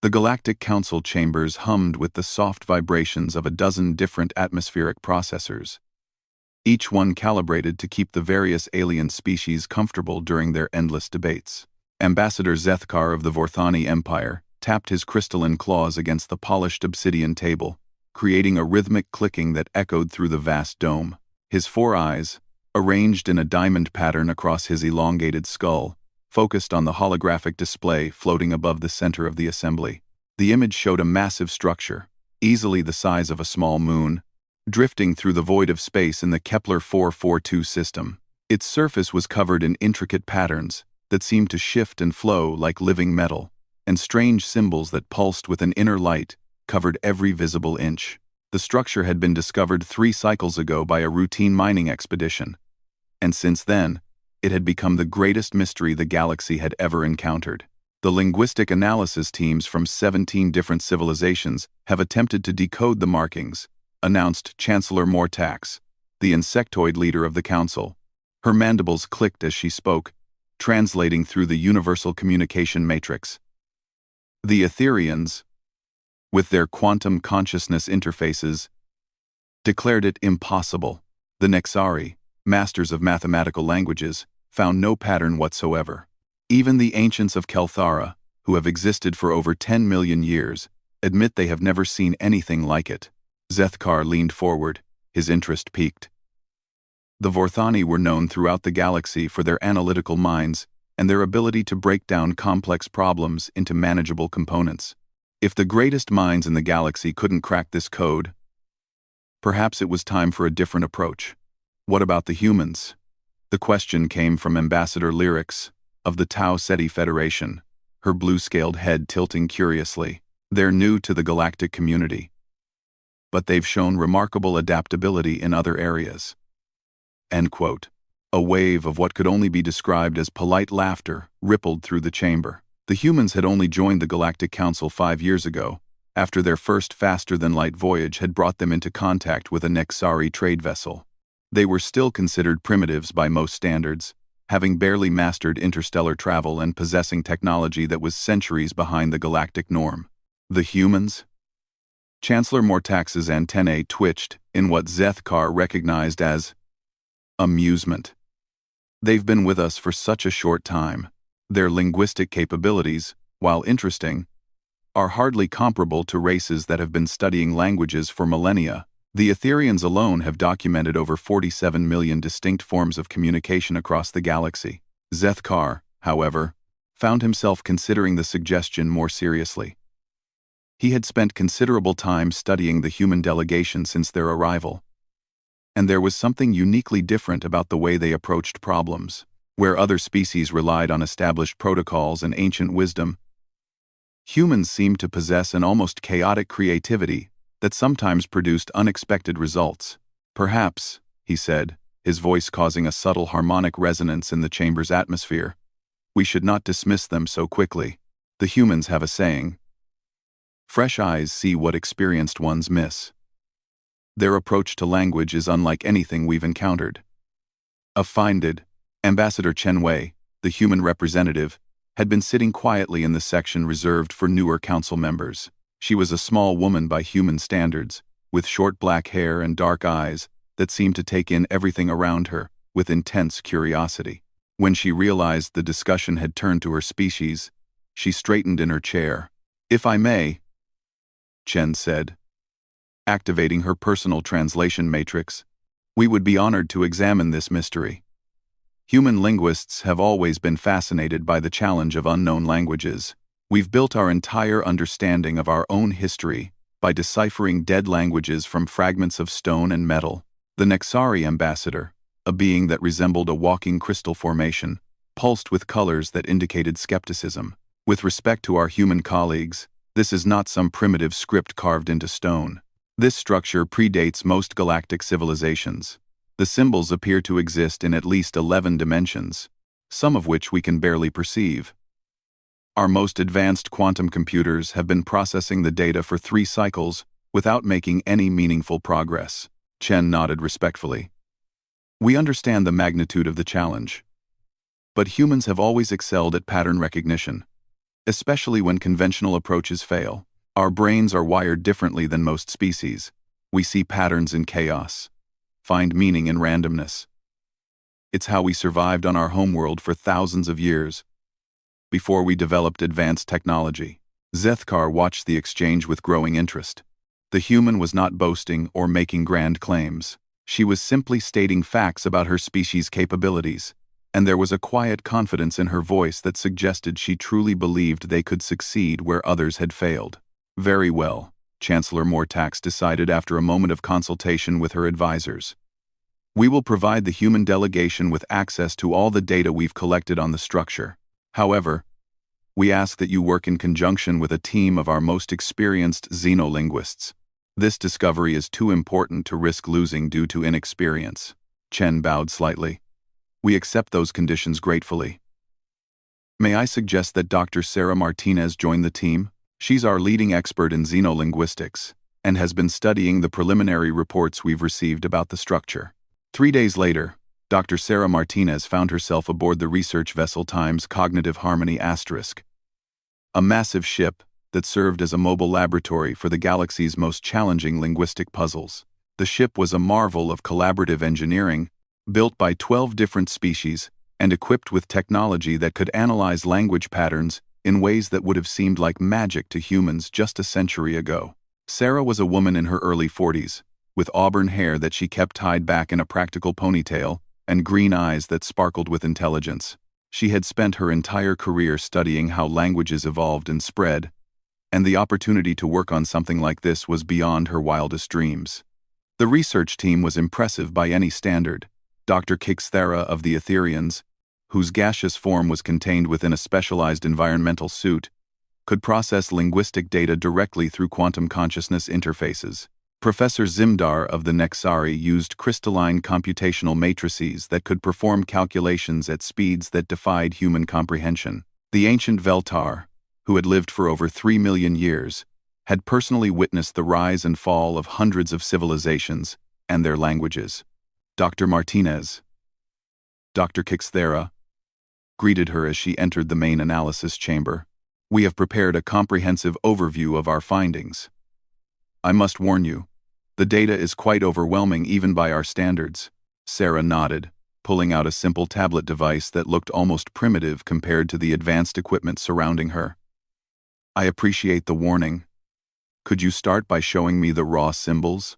The Galactic Council chambers hummed with the soft vibrations of a dozen different atmospheric processors, each one calibrated to keep the various alien species comfortable during their endless debates. Ambassador Zethkar of the Vorthani Empire tapped his crystalline claws against the polished obsidian table, creating a rhythmic clicking that echoed through the vast dome. His four eyes, arranged in a diamond pattern across his elongated skull, focused on the holographic display floating above the center of the assembly. The image showed a massive structure, easily the size of a small moon, drifting through the void of space in the Kepler 442 system. Its surface was covered in intricate patterns that seemed to shift and flow like living metal, and strange symbols that pulsed with an inner light covered every visible inch. The structure had been discovered 3 cycles ago by a routine mining expedition, and since then, it had become the greatest mystery the galaxy had ever encountered. The linguistic analysis teams from 17 different civilizations have attempted to decode the markings, announced Chancellor Mortax, the insectoid leader of the council. Her mandibles clicked as she spoke, translating through the universal communication matrix. The Etherians, with their quantum consciousness interfaces, declared it impossible. The Nexari, masters of mathematical languages, found no pattern whatsoever. Even the ancients of Kelthara, who have existed for over 10 million years, admit they have never seen anything like it. Zethkar leaned forward, his interest piqued. The Vorthani were known throughout the galaxy for their analytical minds and their ability to break down complex problems into manageable components. If the greatest minds in the galaxy couldn't crack this code, perhaps it was time for a different approach. What about the humans? The question came from Ambassador Lyrics of the Tau Ceti Federation, her blue-scaled head tilting curiously. They're new to the galactic community, but they've shown remarkable adaptability in other areas. End quote. A wave of what could only be described as polite laughter rippled through the chamber. The humans had only joined the Galactic Council 5 years ago, after their first faster-than-light voyage had brought them into contact with a Nexari trade vessel. They were still considered primitives by most standards, having barely mastered interstellar travel and possessing technology that was centuries behind the galactic norm. The humans? Chancellor Mortax's antennae twitched in what Zethkar recognized as amusement. They've been with us for such a short time. Their linguistic capabilities, while interesting, are hardly comparable to races that have been studying languages for millennia. The Etherians alone have documented over 47 million distinct forms of communication across the galaxy. Zethkar, however, found himself considering the suggestion more seriously. He had spent considerable time studying the human delegation since their arrival, and there was something uniquely different about the way they approached problems. Where other species relied on established protocols and ancient wisdom, humans seemed to possess an almost chaotic creativity that sometimes produced unexpected results. Perhaps, he said, his voice causing a subtle harmonic resonance in the chamber's atmosphere, we should not dismiss them so quickly. The humans have a saying, fresh eyes see what experienced ones miss. Their approach to language is unlike anything we've encountered. Offended, Ambassador Chen Wei, the human representative, had been sitting quietly in the section reserved for newer council members. She was a small woman by human standards, with short black hair and dark eyes that seemed to take in everything around her with intense curiosity. When she realized the discussion had turned to her species, she straightened in her chair. If I may, Chen said, activating her personal translation matrix, we would be honored to examine this mystery. Human linguists have always been fascinated by the challenge of unknown languages. We've built our entire understanding of our own history by deciphering dead languages from fragments of stone and metal. The Nexari ambassador, a being that resembled a walking crystal formation, pulsed with colors that indicated skepticism. With respect to our human colleagues, this is not some primitive script carved into stone. This structure predates most galactic civilizations. The symbols appear to exist in at least 11 dimensions, some of which we can barely perceive. Our most advanced quantum computers have been processing the data for 3 cycles without making any meaningful progress. Chen nodded respectfully. We understand the magnitude of the challenge. But humans have always excelled at pattern recognition. especially when conventional approaches fail. Our brains are wired differently than most species. We see patterns in chaos, find meaning in randomness. It's how we survived on our homeworld for thousands of years, before we developed advanced technology. Zethkar watched the exchange with growing interest. The human was not boasting or making grand claims. She was simply stating facts about her species' capabilities, and there was a quiet confidence in her voice that suggested she truly believed they could succeed where others had failed. Very well, Chancellor Mortax decided after a moment of consultation with her advisors. We will provide the human delegation with access to all the data we've collected on the structure. However, we ask that you work in conjunction with a team of our most experienced xenolinguists. This discovery is too important to risk losing due to inexperience. Chen bowed slightly. We accept those conditions gratefully. May I suggest that Dr. Sarah Martinez join the team? She's our leading expert in xenolinguistics and has been studying the preliminary reports we've received about the structure. 3 days later, Dr. Sarah Martinez found herself aboard the research vessel Times Cognitive Harmony *, a massive ship that served as a mobile laboratory for the galaxy's most challenging linguistic puzzles. The ship was a marvel of collaborative engineering, built by 12 different species and equipped with technology that could analyze language patterns in ways that would have seemed like magic to humans just a century ago. Sarah was a woman in her early 40s, with auburn hair that she kept tied back in a practical ponytail and green eyes that sparkled with intelligence. She had spent her entire career studying how languages evolved and spread, and the opportunity to work on something like this was beyond her wildest dreams. The research team was impressive by any standard. Dr. Kixthera of the Etherians, whose gaseous form was contained within a specialized environmental suit, could process linguistic data directly through quantum consciousness interfaces. Professor Zimdar of the Nexari used crystalline computational matrices that could perform calculations at speeds that defied human comprehension. The ancient Veltar, who had lived for over 3 million years, had personally witnessed the rise and fall of hundreds of civilizations and their languages. Dr. Martinez, Dr. Kixthera, greeted her as she entered the main analysis chamber. We have prepared a comprehensive overview of our findings. I must warn you, the data is quite overwhelming even by our standards. Sarah nodded, pulling out a simple tablet device that looked almost primitive compared to the advanced equipment surrounding her. I appreciate the warning. Could you start by showing me the raw symbols?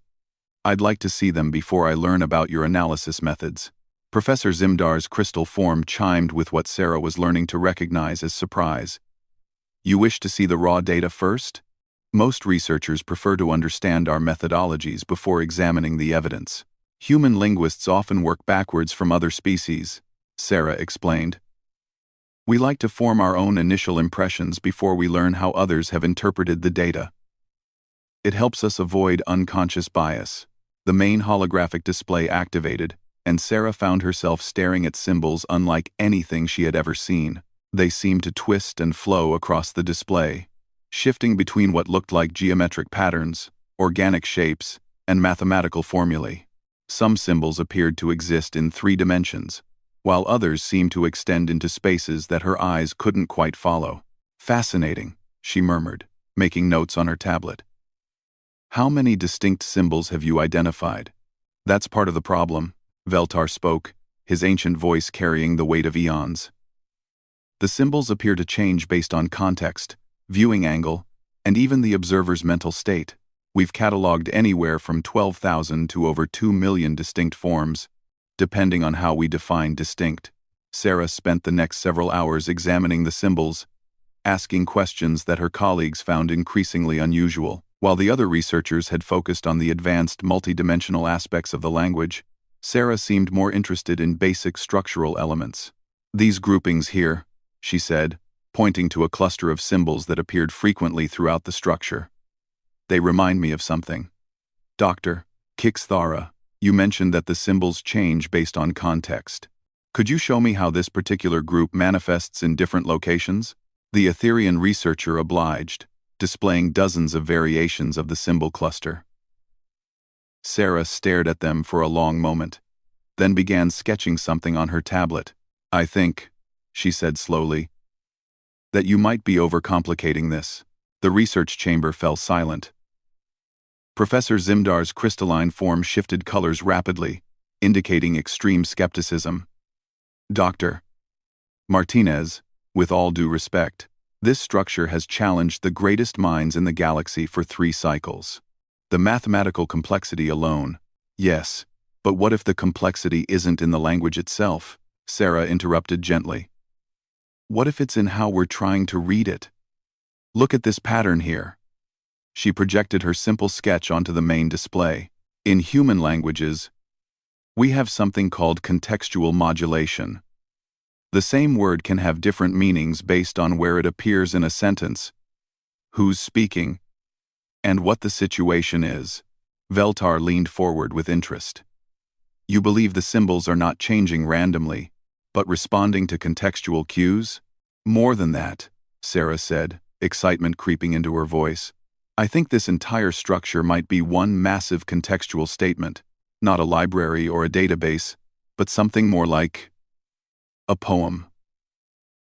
I'd like to see them before I learn about your analysis methods. Professor Zimdar's crystal form chimed with what Sarah was learning to recognize as surprise. You wish to see the raw data first? Most researchers prefer to understand our methodologies before examining the evidence. Human linguists often work backwards from other species, Sarah explained. We like to form our own initial impressions before we learn how others have interpreted the data. It helps us avoid unconscious bias. The main holographic display activated, and Sarah found herself staring at symbols unlike anything she had ever seen. They seemed to twist and flow across the display, shifting between what looked like geometric patterns, organic shapes, and mathematical formulae. Some symbols appeared to exist in 3 dimensions, while others seemed to extend into spaces that her eyes couldn't quite follow. Fascinating, she murmured, making notes on her tablet. How many distinct symbols have you identified? That's part of the problem, Veltar spoke, his ancient voice carrying the weight of eons. The symbols appear to change based on context, viewing angle, and even the observer's mental state. We've cataloged anywhere from 12,000 to over 2 million distinct forms, depending on how we define distinct. Sarah spent the next several hours examining the symbols, asking questions that her colleagues found increasingly unusual. While the other researchers had focused on the advanced multidimensional aspects of the language, Sarah seemed more interested in basic structural elements. These groupings here, she said, pointing to a cluster of symbols that appeared frequently throughout the structure. They remind me of something. Dr. Kixthara, you mentioned that the symbols change based on context. Could you show me how this particular group manifests in different locations? The Etherian researcher obliged, displaying dozens of variations of the symbol cluster. Sarah stared at them for a long moment, then began sketching something on her tablet. I think, she said slowly, That you might be overcomplicating this. The research chamber fell silent. Professor Zimdar's crystalline form shifted colors rapidly, indicating extreme skepticism. Dr. Martinez, with all due respect, this structure has challenged the greatest minds in the galaxy for 3 cycles. The mathematical complexity alone. Yes, but what if the complexity isn't in the language itself? Sarah interrupted gently. What if it's in how we're trying to read it? Look at this pattern here. She projected her simple sketch onto the main display. In human languages, we have something called contextual modulation. The same word can have different meanings based on where it appears in a sentence, who's speaking, and what the situation is. Veltar leaned forward with interest. You believe the symbols are not changing randomly, but responding to contextual cues? More than that, Sarah said, excitement creeping into her voice. I think this entire structure might be one massive contextual statement, not a library or a database, but something more like a poem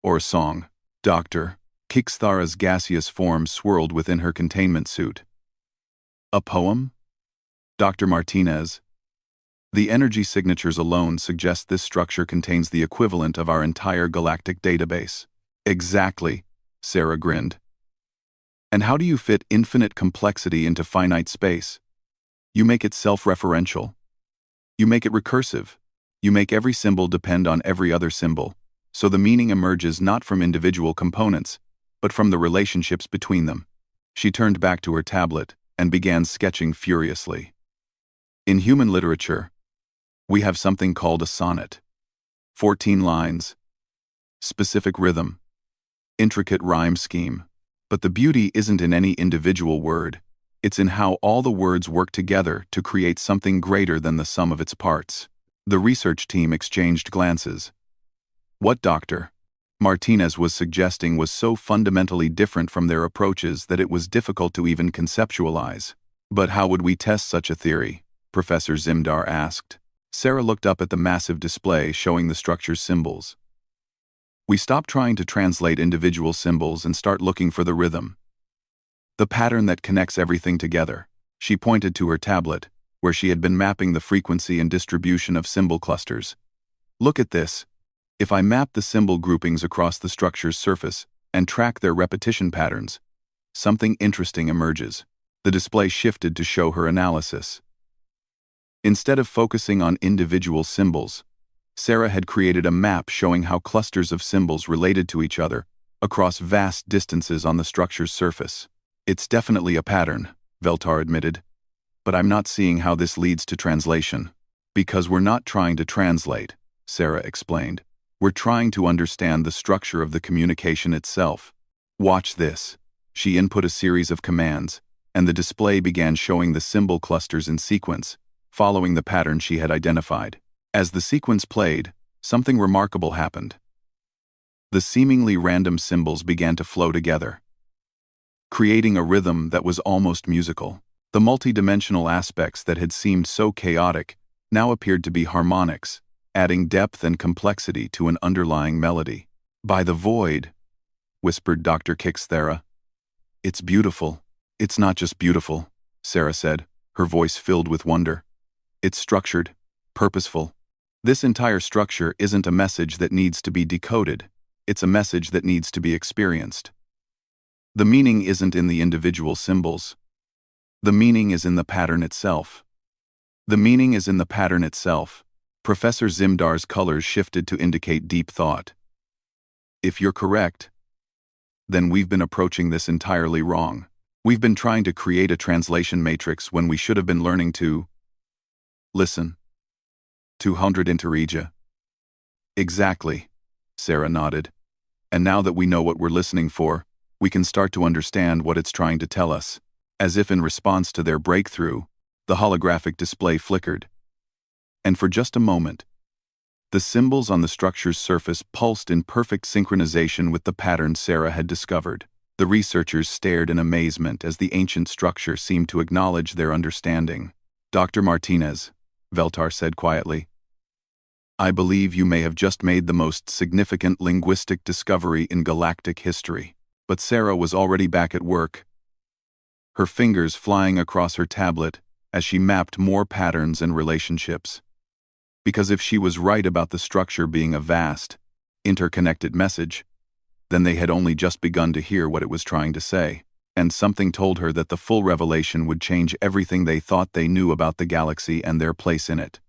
or a song. Dr. Kixthara's gaseous form swirled within her containment suit. A poem? Dr. Martinez. The energy signatures alone suggest this structure contains the equivalent of our entire galactic database. Exactly, Sarah grinned. And how do you fit infinite complexity into finite space? You make it self-referential. You make it recursive. You make every symbol depend on every other symbol, so the meaning emerges not from individual components, but from the relationships between them. She turned back to her tablet and began sketching furiously. In human literature, we have something called a sonnet. 14 lines, specific rhythm, intricate rhyme scheme. But the beauty isn't in any individual word. It's in how all the words work together to create something greater than the sum of its parts. The research team exchanged glances. What Dr. Martinez was suggesting was so fundamentally different from their approaches that it was difficult to even conceptualize. But how would we test such a theory? Professor Zimdar asked. Sarah looked up at the massive display showing the structure's symbols. We stop trying to translate individual symbols and start looking for the rhythm. The pattern that connects everything together. She pointed to her tablet, where she had been mapping the frequency and distribution of symbol clusters. Look at this. If I map the symbol groupings across the structure's surface and track their repetition patterns, something interesting emerges. The display shifted to show her analysis. Instead of focusing on individual symbols, Sarah had created a map showing how clusters of symbols related to each other across vast distances on the structure's surface. It's definitely a pattern, Veltar admitted, but I'm not seeing how this leads to translation. Because we're not trying to translate, Sarah explained. We're trying to understand the structure of the communication itself. Watch this. She input a series of commands, and the display began showing the symbol clusters in sequence, following the pattern she had identified. As the sequence played, something remarkable happened. The seemingly random symbols began to flow together, creating a rhythm that was almost musical. The multidimensional aspects that had seemed so chaotic now appeared to be harmonics, adding depth and complexity to an underlying melody. By the void, whispered Dr. Kixthara. It's beautiful. It's not just beautiful, Sarah said, her voice filled with wonder. It's structured, purposeful. This entire structure isn't a message that needs to be decoded. It's a message that needs to be experienced. The meaning isn't in the individual symbols. The meaning is in the pattern itself. The meaning is in the pattern itself. Professor Zimdar's colors shifted to indicate deep thought. If you're correct, then we've been approaching this entirely wrong. We've been trying to create a translation matrix when we should have been learning to listen. 200 interregia. Exactly, Sarah nodded. And now that we know what we're listening for, we can start to understand what it's trying to tell us. As if in response to their breakthrough, the holographic display flickered. And for just a moment, the symbols on the structure's surface pulsed in perfect synchronization with the pattern Sarah had discovered. The researchers stared in amazement as the ancient structure seemed to acknowledge their understanding. Dr. Martinez, Veltar said quietly, I believe you may have just made the most significant linguistic discovery in galactic history. But Sarah was already back at work, her fingers flying across her tablet as she mapped more patterns and relationships. Because if she was right about the structure being a vast, interconnected message, then they had only just begun to hear what it was trying to say, and something told her that the full revelation would change everything they thought they knew about the galaxy and their place in it.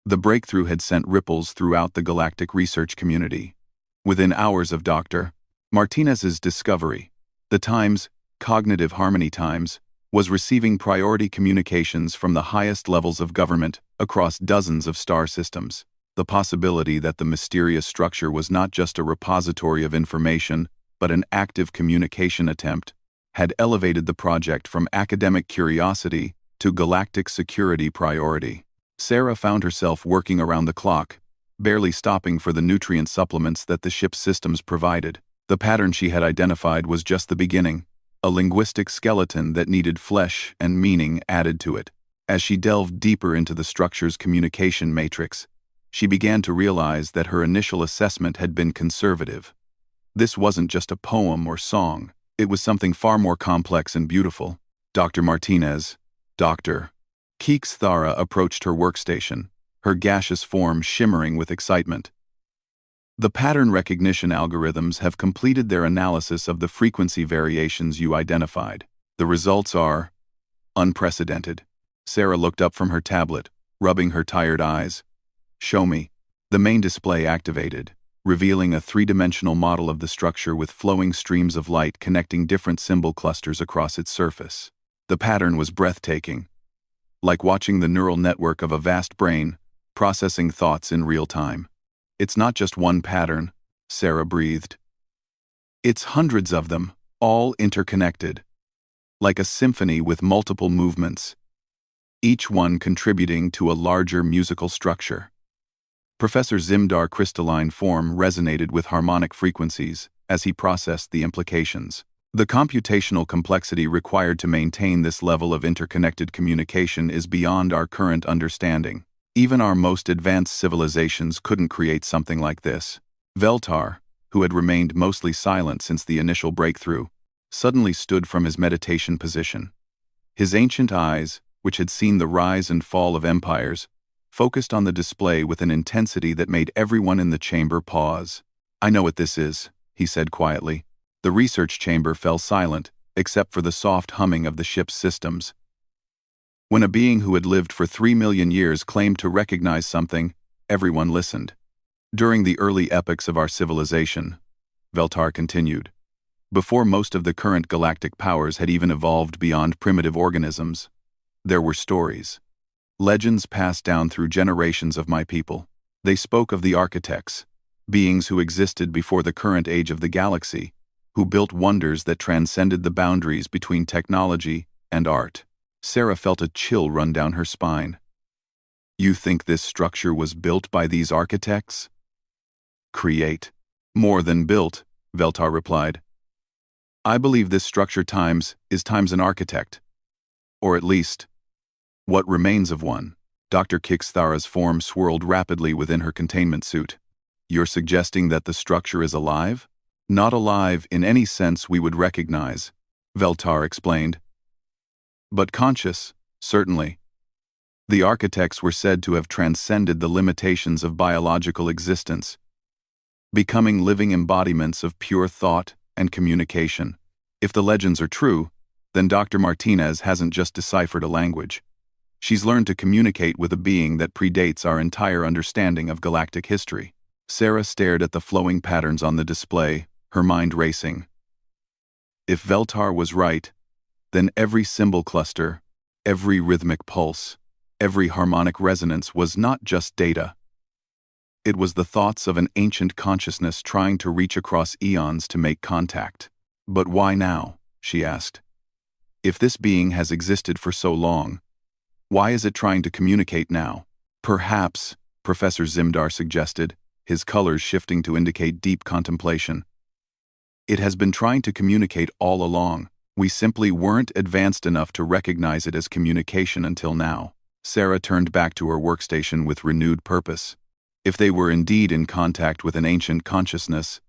The breakthrough had sent ripples throughout the galactic research community. Within hours of Dr. Martinez's discovery, the Times, Cognitive Harmony Times, was receiving priority communications from the highest levels of government across dozens of star systems. The possibility that the mysterious structure was not just a repository of information, but an active communication attempt, had elevated the project from academic curiosity to galactic security priority. Sarah found herself working around the clock, barely stopping for the nutrient supplements that the ship's systems provided. The pattern she had identified was just the beginning, a linguistic skeleton that needed flesh and meaning added to it. As she delved deeper into the structure's communication matrix, she began to realize that her initial assessment had been conservative. This wasn't just a poem or song, it was something far more complex and beautiful. Dr. Martinez, Dr. Keeks Thara approached her workstation, her gaseous form shimmering with excitement. The pattern recognition algorithms have completed their analysis of the frequency variations you identified. The results are unprecedented. Sarah looked up from her tablet, rubbing her tired eyes. Show me. The main display activated, revealing a three-dimensional model of the structure with flowing streams of light connecting different symbol clusters across its surface. The pattern was breathtaking, like watching the neural network of a vast brain processing thoughts in real time. It's not just one pattern, Sarah breathed. It's hundreds of them, all interconnected, like a symphony with multiple movements, each one contributing to a larger musical structure. Professor Zimdar's crystalline form resonated with harmonic frequencies as he processed the implications. The computational complexity required to maintain this level of interconnected communication is beyond our current understanding. Even our most advanced civilizations couldn't create something like this. Veltar, who had remained mostly silent since the initial breakthrough, suddenly stood from his meditation position. His ancient eyes, which had seen the rise and fall of empires, focused on the display with an intensity that made everyone in the chamber pause. I know what this is, he said quietly. The research chamber fell silent, except for the soft humming of the ship's systems. When a being who had lived for 3 million years claimed to recognize something, everyone listened. During the early epochs of our civilization, Veltar continued, before most of the current galactic powers had even evolved beyond primitive organisms, there were stories. Legends passed down through generations of my people. They spoke of the architects, beings who existed before the current age of the galaxy, who built wonders that transcended the boundaries between technology and art. Sarah felt a chill run down her spine. You think this structure was built by these architects? Create. More than built, Veltar replied. I believe this structure is times an architect. Or at least, what remains of one. Dr. Kixthara's form swirled rapidly within her containment suit. You're suggesting that the structure is alive? Not alive in any sense we would recognize, Veltar explained. But conscious, certainly. The architects were said to have transcended the limitations of biological existence, becoming living embodiments of pure thought and communication. If the legends are true, then Dr. Martinez hasn't just deciphered a language. She's learned to communicate with a being that predates our entire understanding of galactic history. Sarah stared at the flowing patterns on the display, her mind racing. If Veltar was right, then every symbol cluster, every rhythmic pulse, every harmonic resonance was not just data. It was the thoughts of an ancient consciousness trying to reach across eons to make contact. But why now? She asked. If this being has existed for so long, why is it trying to communicate now? Perhaps, Professor Zimdar suggested, his colors shifting to indicate deep contemplation. It has been trying to communicate all along. We simply weren't advanced enough to recognize it as communication until now. Sarah turned back to her workstation with renewed purpose. If they were indeed in contact with an ancient consciousness,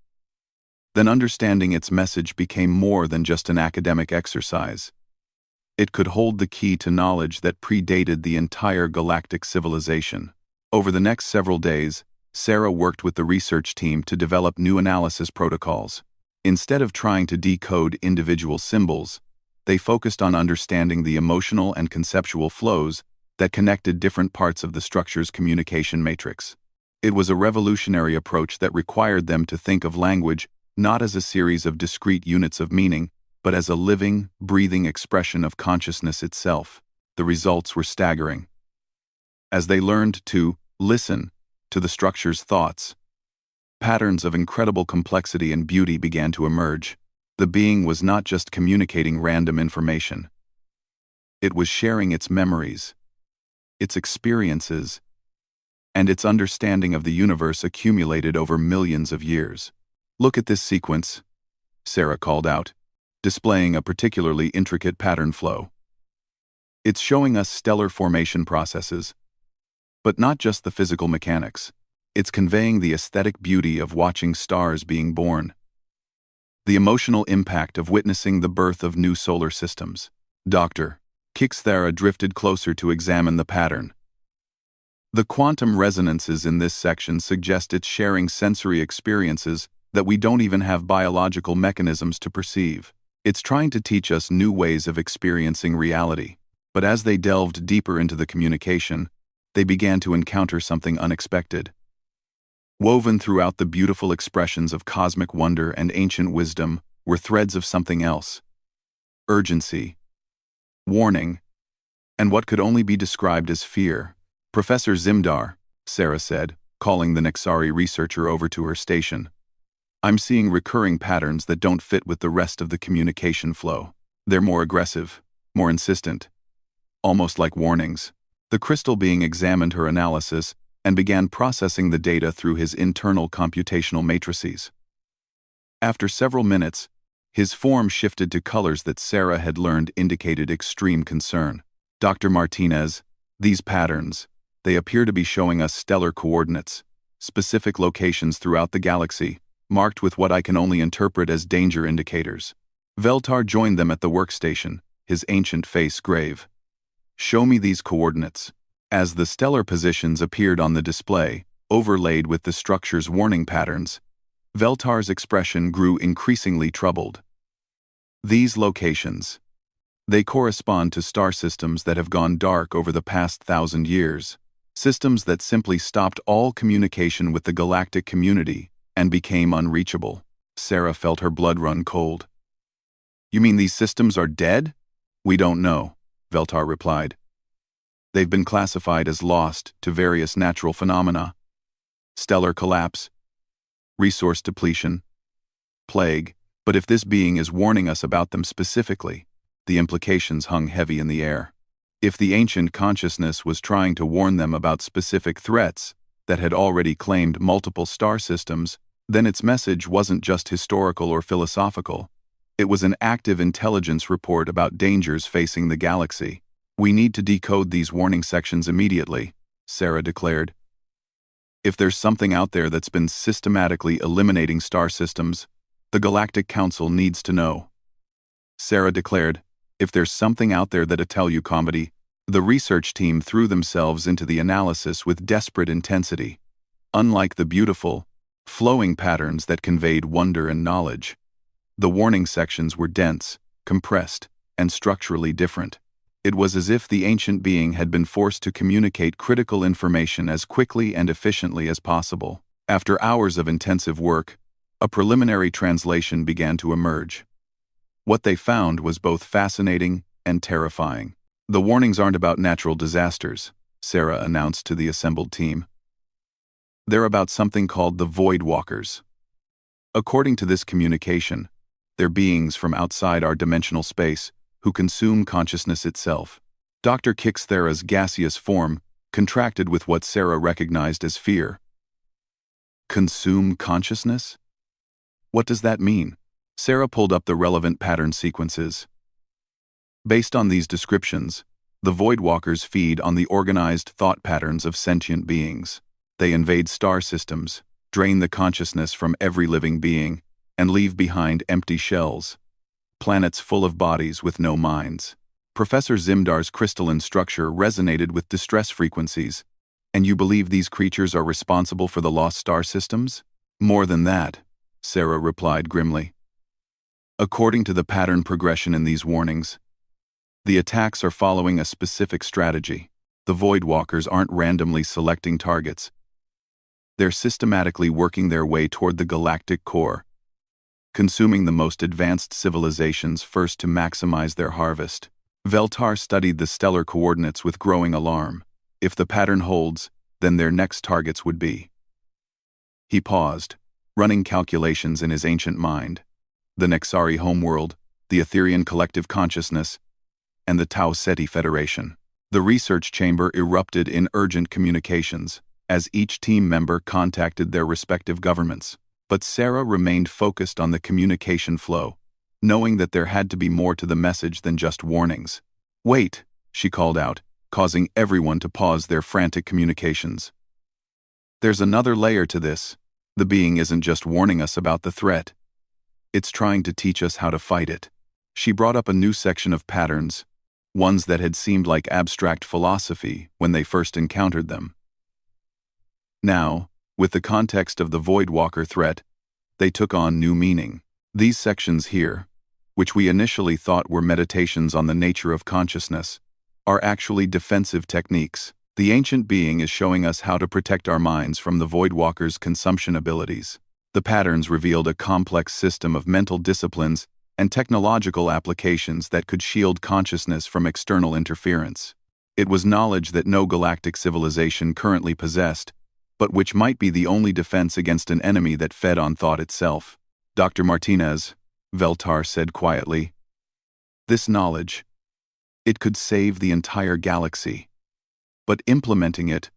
then understanding its message became more than just an academic exercise. It could hold the key to knowledge that predated the entire galactic civilization. Over the next several days, Sarah worked with the research team to develop new analysis protocols. Instead of trying to decode individual symbols, they focused on understanding the emotional and conceptual flows that connected different parts of the structure's communication matrix. It was a revolutionary approach that required them to think of language not as a series of discrete units of meaning, but as a living, breathing expression of consciousness itself. The results were staggering. As they learned to listen to the structure's thoughts, patterns of incredible complexity and beauty began to emerge. The being was not just communicating random information. It was sharing its memories, its experiences, and its understanding of the universe accumulated over millions of years. "Look at this sequence," Sarah called out, displaying a particularly intricate pattern flow. "It's showing us stellar formation processes, but not just the physical mechanics. It's conveying the aesthetic beauty of watching stars being born, the emotional impact of witnessing the birth of new solar systems." Dr. Kixthara drifted closer to examine the pattern. "The quantum resonances in this section suggest it's sharing sensory experiences that we don't even have biological mechanisms to perceive. It's trying to teach us new ways of experiencing reality." But as they delved deeper into the communication, they began to encounter something unexpected. Woven throughout the beautiful expressions of cosmic wonder and ancient wisdom were threads of something else: urgency, warning, and what could only be described as fear. "Professor Zimdar," Sarah said, calling the Nexari researcher over to her station, "I'm seeing recurring patterns that don't fit with the rest of the communication flow. They're more aggressive, more insistent, almost like warnings." The crystal being examined her analysis and began processing the data through his internal computational matrices. After several minutes, his form shifted to colors that Sarah had learned indicated extreme concern. "Dr. Martinez, these patterns, they appear to be showing us stellar coordinates, specific locations throughout the galaxy, marked with what I can only interpret as danger indicators." Veltar joined them at the workstation, his ancient face grave. "Show me these coordinates." As the stellar positions appeared on the display, overlaid with the structure's warning patterns, Veltar's expression grew increasingly troubled. "These locations, they correspond to star systems that have gone dark over the past 1,000 years, systems that simply stopped all communication with the galactic community and became unreachable." Sarah felt her blood run cold. "You mean these systems are dead?" "We don't know," Veltar replied. "They've been classified as lost to various natural phenomena: stellar collapse, resource depletion, plague. But if this being is warning us about them specifically, the implications hung heavy in the air. If the ancient consciousness was trying to warn them about specific threats that had already claimed multiple star systems, then its message wasn't just historical or philosophical. It was an active intelligence report about dangers facing the galaxy. "We need to decode these warning sections immediately," Sarah declared. "If there's something out there that's been systematically eliminating star systems, the Galactic Council needs to know." Sarah declared, "If there's something out there that'll tell you comedy." The research team threw themselves into the analysis with desperate intensity. Unlike the beautiful, flowing patterns that conveyed wonder and knowledge, the warning sections were dense, compressed, and structurally different. It was as if the ancient being had been forced to communicate critical information as quickly and efficiently as possible. After hours of intensive work, a preliminary translation began to emerge. What they found was both fascinating and terrifying. "The warnings aren't about natural disasters," Sarah announced to the assembled team. "They're about something called the Void Walkers. According to this communication, they're beings from outside our dimensional space who consume consciousness itself." Dr. Kixthara's gaseous form contracted with what Sarah recognized as fear. "Consume consciousness? What does that mean?" Sarah pulled up the relevant pattern sequences. Based on these descriptions, the Voidwalkers feed on the organized thought patterns of sentient beings. They invade star systems, drain the consciousness from every living being, and leave behind empty shells, planets full of bodies with no minds. Professor Zimdar's crystalline structure resonated with distress frequencies. And you believe these creatures are responsible for the lost star systems? More than that, Sarah replied grimly. According to the pattern progression in these warnings, the attacks are following a specific strategy. The Voidwalkers aren't randomly selecting targets. They're systematically working their way toward the galactic core, consuming the most advanced civilizations first to maximize their harvest. Veltar studied the stellar coordinates with growing alarm. If the pattern holds, then their next targets would be. He paused, running calculations in his ancient mind. The Nexari homeworld, the Etherian collective consciousness, and the Tau Ceti Federation. The research chamber erupted in urgent communications, as each team member contacted their respective governments. But Sarah remained focused on the communication flow, knowing that there had to be more to the message than just warnings. "Wait," she called out, causing everyone to pause their frantic communications. "There's another layer to this. The being isn't just warning us about the threat. It's trying to teach us how to fight it." She brought up a new section of patterns, ones that had seemed like abstract philosophy when they first encountered them. Now, with the context of the Voidwalker threat, they took on new meaning. These sections here, which we initially thought were meditations on the nature of consciousness, are actually defensive techniques. The ancient being is showing us how to protect our minds from the Voidwalker's consumption abilities. The patterns revealed a complex system of mental disciplines and technological applications that could shield consciousness from external interference. It was knowledge that no galactic civilization currently possessed, but which might be the only defense against an enemy that fed on thought itself. "Dr. Martinez," Veltar said quietly, "this knowledge, it could save the entire galaxy. But implementing it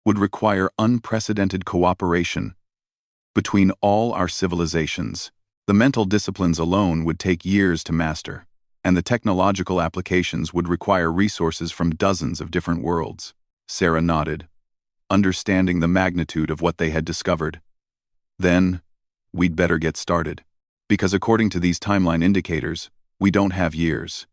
would require unprecedented cooperation between all our civilizations. The mental disciplines alone would take years to master, and the technological applications would require resources from dozens of different worlds." Sarah nodded, understanding the magnitude of what they had discovered. "Then, we'd better get started. Because according to these timeline indicators, we don't have years.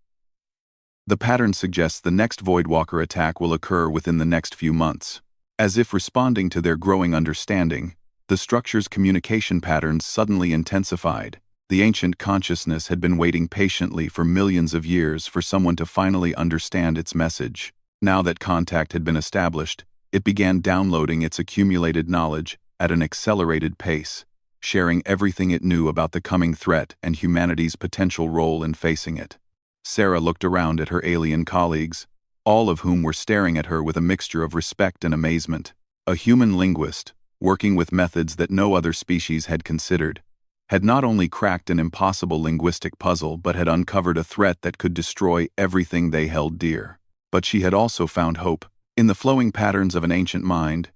The pattern suggests the next Voidwalker attack will occur within the next few months." As if responding to their growing understanding, the structure's communication patterns suddenly intensified. The ancient consciousness had been waiting patiently for millions of years for someone to finally understand its message. Now that contact had been established, it began downloading its accumulated knowledge at an accelerated pace, sharing everything it knew about the coming threat and humanity's potential role in facing it. Sarah looked around at her alien colleagues, all of whom were staring at her with a mixture of respect and amazement. A human linguist, working with methods that no other species had considered, had not only cracked an impossible linguistic puzzle but had uncovered a threat that could destroy everything they held dear. But she had also found hope in the flowing patterns of an ancient mind,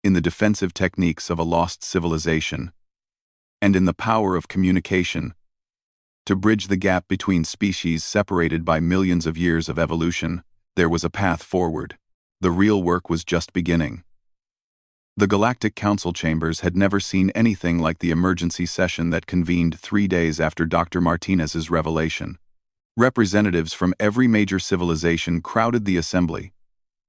in the defensive techniques of a lost civilization, and in the power of communication to bridge the gap between species separated by millions of years of evolution. There was a path forward. The real work was just beginning. The Galactic Council chambers had never seen anything like the emergency session that convened 3 days after Dr. Martinez's revelation. Representatives from every major civilization crowded the assembly,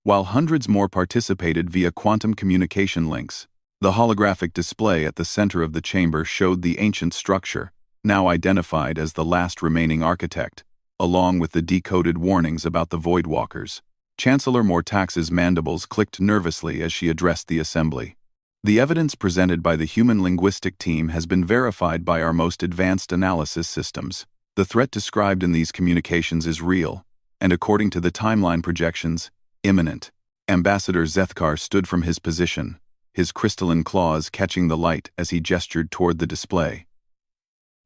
while hundreds more participated via quantum communication links. The holographic display at the center of the chamber showed the ancient structure, now identified as the last remaining architect, along with the decoded warnings about the Voidwalkers. Chancellor Mortax's mandibles clicked nervously as she addressed the assembly. "The evidence presented by the human linguistic team has been verified by our most advanced analysis systems. The threat described in these communications is real, and according to the timeline projections, imminent." Ambassador Zethkar stood from his position, his crystalline claws catching the light as he gestured toward the display.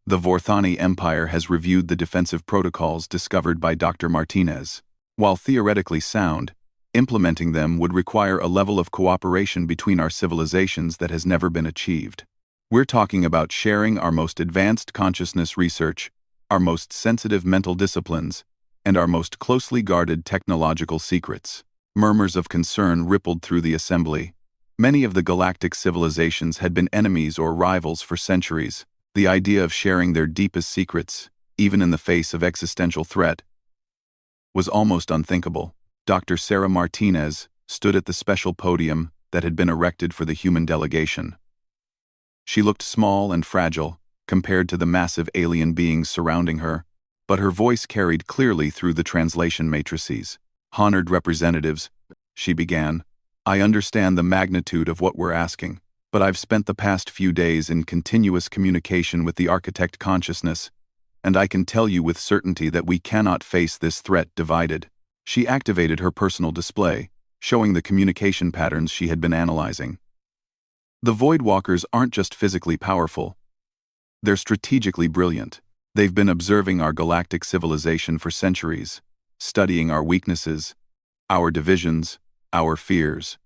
"The Vorthani Empire has reviewed the defensive protocols discovered by Dr. Martinez. While theoretically sound, implementing them would require a level of cooperation between our civilizations that has never been achieved. We're talking about sharing our most advanced consciousness research, our most sensitive mental disciplines, and our most closely guarded technological secrets." Murmurs of concern rippled through the assembly, Many of the galactic civilizations had been enemies or rivals for centuries. The idea of sharing their deepest secrets, even in the face of existential threat, was almost unthinkable. Dr. Sarah Martinez stood at the special podium that had been erected for the human delegation. She looked small and fragile compared to the massive alien beings surrounding her, but her voice carried clearly through the translation matrices. "Honored representatives," she began, "I understand the magnitude of what we're asking, but I've spent the past few days in continuous communication with the Architect Consciousness, and I can tell you with certainty that we cannot face this threat divided." She activated her personal display, showing the communication patterns she had been analyzing. The Voidwalkers aren't just physically powerful. They're strategically brilliant. They've been observing our galactic civilization for centuries, studying our weaknesses, our divisions, our fears.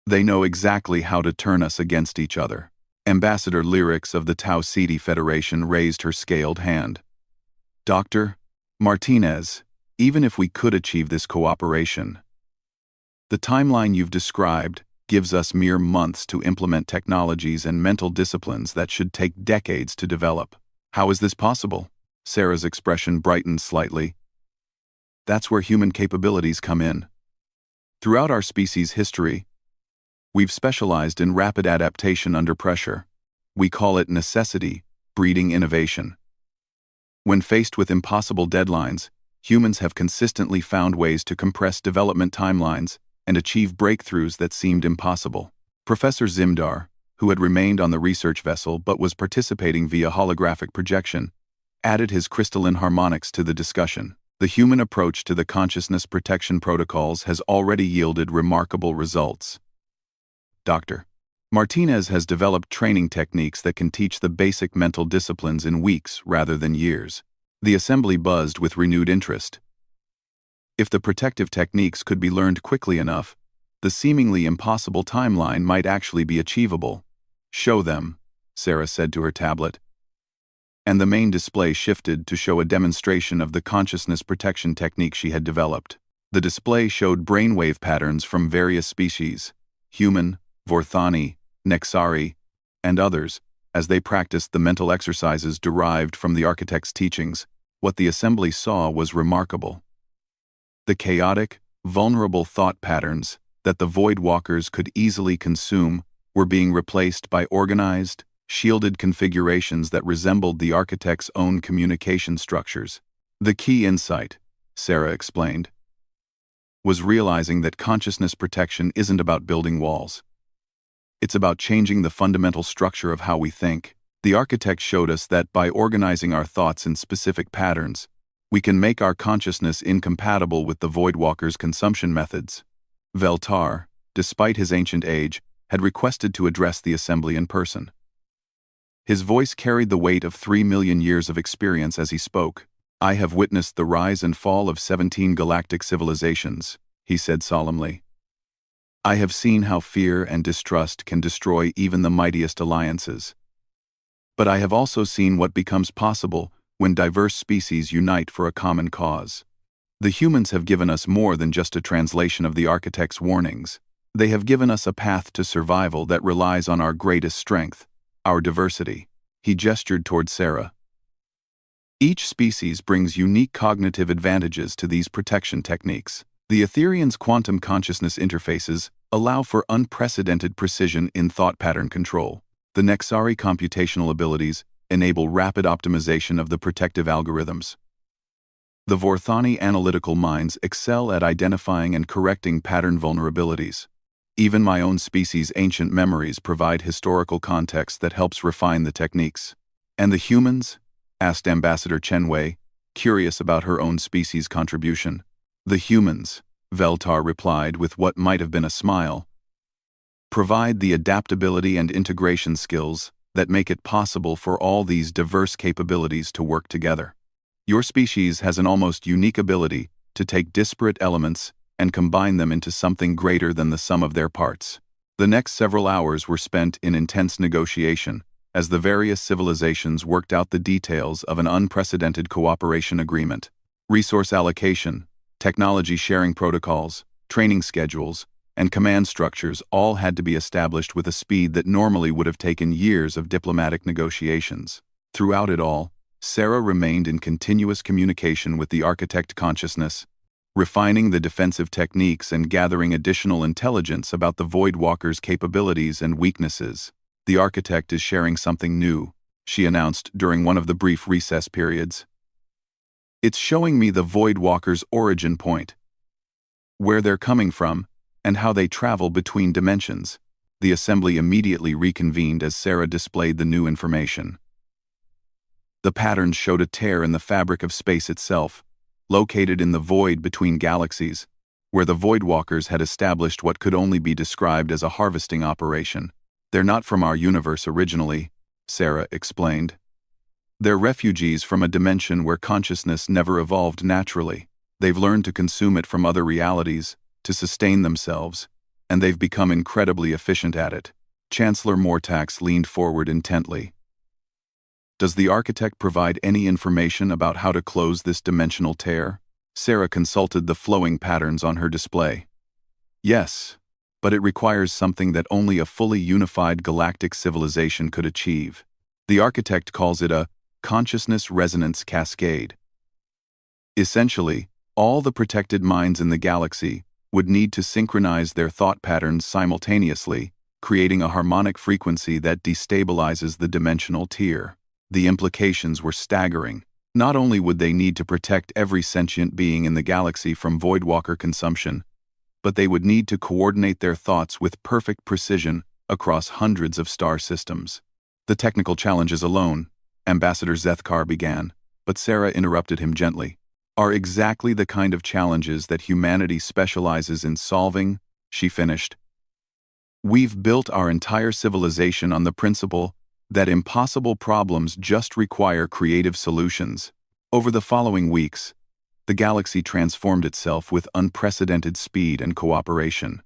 They know exactly how to turn us against each other. Ambassador Lyrics of the Tau Ceti Federation raised her scaled hand. "Dr. Martinez, even if we could achieve this cooperation, the timeline you've described gives us mere months to implement technologies and mental disciplines that should take decades to develop. How is this possible?" Sarah's expression brightened slightly. "That's where human capabilities come in. Throughout our species' history, we've specialized in rapid adaptation under pressure. We call it necessity, breeding innovation. When faced with impossible deadlines, humans have consistently found ways to compress development timelines and achieve breakthroughs that seemed impossible." Professor Zimdar, who had remained on the research vessel but was participating via holographic projection, added his crystalline harmonics to the discussion. "The human approach to the consciousness protection protocols has already yielded remarkable results. Dr. Martinez has developed training techniques that can teach the basic mental disciplines in weeks rather than years." The assembly buzzed with renewed interest. If the protective techniques could be learned quickly enough, the seemingly impossible timeline might actually be achievable. "Show them," Sarah said to her tablet. And the main display shifted to show a demonstration of the consciousness protection technique she had developed. The display showed brainwave patterns from various species, human, Vorthani, Nexari, and others, as they practiced the mental exercises derived from the architect's teachings. What the assembly saw was remarkable. The chaotic, vulnerable thought patterns that the Voidwalkers could easily consume were being replaced by organized, shielded configurations that resembled the architect's own communication structures. The key insight, Sarah explained, was realizing that consciousness protection isn't about building walls. It's about changing the fundamental structure of how we think. The architect showed us that by organizing our thoughts in specific patterns, we can make our consciousness incompatible with the Voidwalkers' consumption methods. Veltar, despite his ancient age, had requested to address the assembly in person. His voice carried the weight of 3 million years of experience as he spoke. "I have witnessed the rise and fall of 17 galactic civilizations," he said solemnly. "I have seen how fear and distrust can destroy even the mightiest alliances. But I have also seen what becomes possible when diverse species unite for a common cause. The humans have given us more than just a translation of the architect's warnings. They have given us a path to survival that relies on our greatest strength, our diversity." He gestured toward Sarah. "Each species brings unique cognitive advantages to these protection techniques. The Ethereans' quantum consciousness interfaces allow for unprecedented precision in thought pattern control. The Nexari computational abilities enable rapid optimization of the protective algorithms. The Vorthani analytical minds excel at identifying and correcting pattern vulnerabilities. Even my own species' ancient memories provide historical context that helps refine the techniques." "And the humans?" asked Ambassador Chenwei, curious about her own species' contribution. "The humans," Veltar replied with what might have been a smile, "provide the adaptability and integration skills that make it possible for all these diverse capabilities to work together. Your species has an almost unique ability to take disparate elements and combine them into something greater than the sum of their parts." The next several hours were spent in intense negotiation, as the various civilizations worked out the details of an unprecedented cooperation agreement. Resource allocation, technology sharing protocols, training schedules, and command structures all had to be established with a speed that normally would have taken years of diplomatic negotiations. Throughout it all, Sarah remained in continuous communication with the Architect consciousness, refining the defensive techniques and gathering additional intelligence about the Voidwalker's capabilities and weaknesses. "The Architect is sharing something new," she announced during one of the brief recess periods. "It's showing me the Voidwalker's origin point, where they're coming from, and how they travel between dimensions." The assembly immediately reconvened as Sarah displayed the new information. The patterns showed a tear in the fabric of space itself, located in the void between galaxies, where the Voidwalkers had established what could only be described as a harvesting operation. "They're not from our universe originally," Sarah explained. "They're refugees from a dimension where consciousness never evolved naturally. They've learned to consume it from other realities, to sustain themselves, and they've become incredibly efficient at it." Chancellor Mortax leaned forward intently. "Does the Architect provide any information about how to close this dimensional tear?" Sarah consulted the flowing patterns on her display. "Yes, but it requires something that only a fully unified galactic civilization could achieve. The Architect calls it a consciousness resonance cascade. Essentially, all the protected minds in the galaxy would need to synchronize their thought patterns simultaneously, creating a harmonic frequency that destabilizes the dimensional tier." The implications were staggering. Not only would they need to protect every sentient being in the galaxy from Voidwalker consumption, but they would need to coordinate their thoughts with perfect precision across hundreds of star systems. "The technical challenges alone," Ambassador Zethkar began, but Sarah interrupted him gently, "are exactly the kind of challenges that humanity specializes in solving," she finished. "We've built our entire civilization on the principle that impossible problems just require creative solutions." Over the following weeks, the galaxy transformed itself with unprecedented speed and cooperation.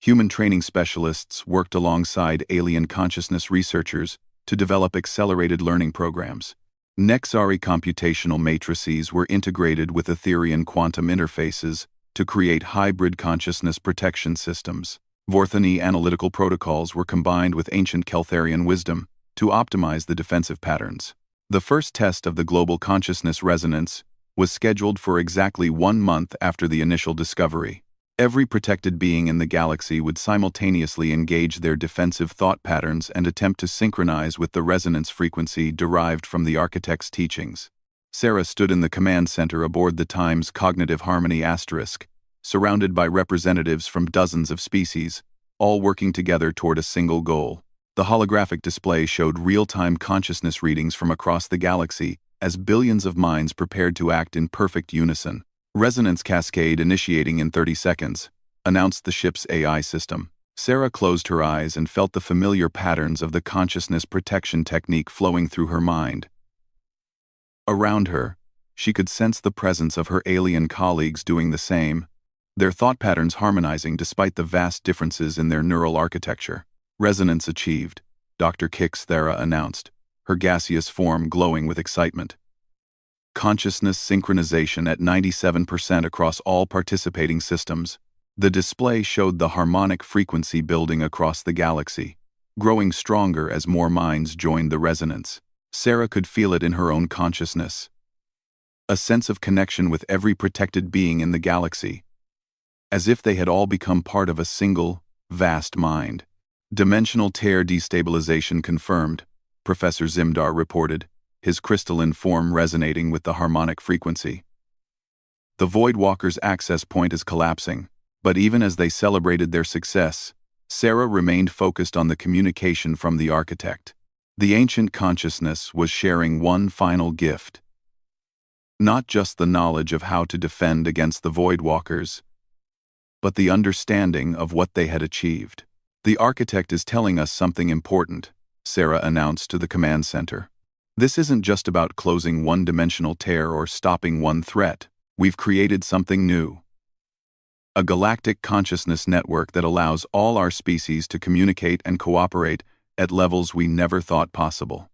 Human training specialists worked alongside alien consciousness researchers to develop accelerated learning programs. Nexari computational matrices were integrated with Etherian quantum interfaces to create hybrid consciousness protection systems. Vorthani analytical protocols were combined with ancient Keltharian wisdom to optimize the defensive patterns. The first test of the global consciousness resonance was scheduled for exactly 1 month after the initial discovery. Every protected being in the galaxy would simultaneously engage their defensive thought patterns and attempt to synchronize with the resonance frequency derived from the Architect's teachings. Sarah stood in the command center aboard the Times Cognitive Harmony Asterisk, surrounded by representatives from dozens of species, all working together toward a single goal. The holographic display showed real-time consciousness readings from across the galaxy as billions of minds prepared to act in perfect unison. "Resonance cascade initiating in 30 seconds, announced the ship's AI system. Sarah closed her eyes and felt the familiar patterns of the consciousness protection technique flowing through her mind. Around her, she could sense the presence of her alien colleagues doing the same, their thought patterns harmonizing despite the vast differences in their neural architecture. "Resonance achieved," Dr. Kix Thera announced, her gaseous form glowing with excitement. "Consciousness synchronization at 97% across all participating systems." The display showed the harmonic frequency building across the galaxy, growing stronger as more minds joined the resonance. Sarah could feel it in her own consciousness. A sense of connection with every protected being in the galaxy, as if they had all become part of a single, vast mind. "Dimensional tear destabilization confirmed," Professor Zimdar reported, his crystalline form resonating with the harmonic frequency. "The Voidwalker's access point is collapsing," but even as they celebrated their success, Sarah remained focused on the communication from the Architect. The ancient consciousness was sharing one final gift. Not just the knowledge of how to defend against the Voidwalkers, but the understanding of what they had achieved. "The Architect is telling us something important," Sarah announced to the command center. "This isn't just about closing one-dimensional tear or stopping one threat. We've created something new. A galactic consciousness network that allows all our species to communicate and cooperate at levels we never thought possible."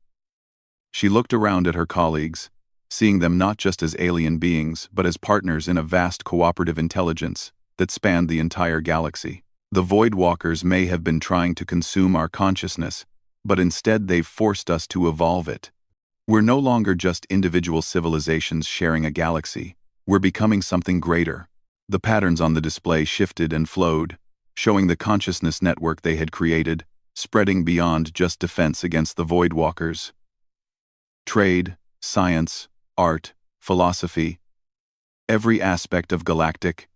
She looked around at her colleagues, seeing them not just as alien beings but as partners in a vast cooperative intelligence that spanned the entire galaxy. The Voidwalkers may have been trying to consume our consciousness, but instead they've forced us to evolve it. We're no longer just individual civilizations sharing a galaxy. We're becoming something greater. The patterns on the display shifted and flowed, showing the consciousness network they had created, spreading beyond just defense against the Voidwalkers. Trade, science, art, philosophy. Every aspect of galactic